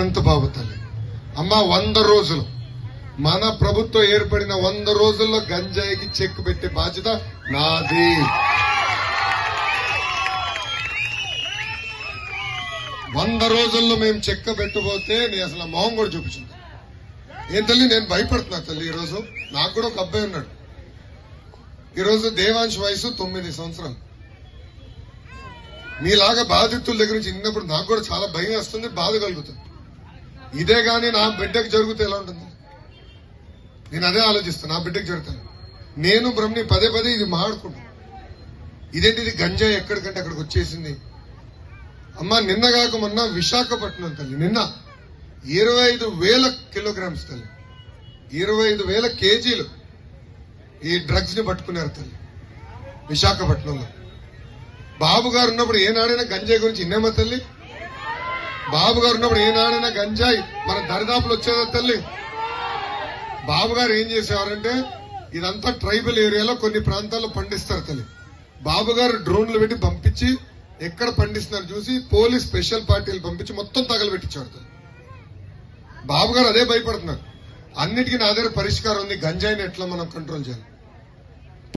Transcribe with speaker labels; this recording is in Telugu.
Speaker 1: అనంత బాబు తల్లి. అమ్మ 100 రోజులు మన ప్రభుత్వం ఏర్పడిన 100 రోజుల్లో గంజాయికి చెక్ పెట్టే బాధ్యత నాది. వంద రోజుల్లో మేము చెక్క పెట్టబోతే నేను అసలు మొహం కూడా చూపించింది. ఏం తల్లి నేను భయపడుతున్నా తల్లి. ఈరోజు నాకు కూడా ఒక అబ్బాయి ఉన్నాడు. ఈరోజు దేవాంశ్ వయసు 9 సంవత్సరాలు. మీలాగా బాధితుల దగ్గర నుంచి చిన్నప్పుడు నాకు కూడా చాలా భయం వస్తుంది, బాధ కలుగుతుంది. ఇదే గాని నా బిడ్డకు జరిగితే ఎలా ఉంటుంది? నేను అదే ఆలోచిస్తాను. నా బిడ్డకు జరుగుతాను. నేను బ్రహ్మని పదే ఇది మాట్లాడుకుంటాను. ఇదేంటి ఇది గంజాయి ఎక్కడికంటే అక్కడికి వచ్చేసింది. అమ్మ నిన్నగాక మొన్న విశాఖపట్నం తల్లి నిన్న 25,000 కిలోగ్రామ్స్ తల్లి 25,000 కేజీలు ఈ డ్రగ్స్ ని పట్టుకున్నారు తల్లి విశాఖపట్నంలో. బాబు గారు ఉన్నప్పుడు ఏనాడైనా గంజాయి గురించి ఇన్నేమో తల్లి? బాబు గారు ఉన్నప్పుడు ఏనాడైనా గంజాయి మన దరిదాపులు వచ్చేదా తల్లి? బాబు గారు ఏం చేసేవారంటే ఇదంతా ట్రైబల్ ఏరియాలో కొన్ని ప్రాంతాల్లో పండిస్తారు తల్లి. బాబు గారు డ్రోన్లు పెట్టి పంపించి ఎక్కడ పండిస్తున్నారు చూసి పోలీస్ స్పెషల్ పార్టీలు పంపించి మొత్తం తగలబెట్టించారు. బాబు గారు అదే భయపడుతున్నారు. అన్నిటికీ నా దగ్గర పరిష్కారం ఉంది, గంజాయిని ఎట్లా మనం కంట్రోల్ చేయాలి.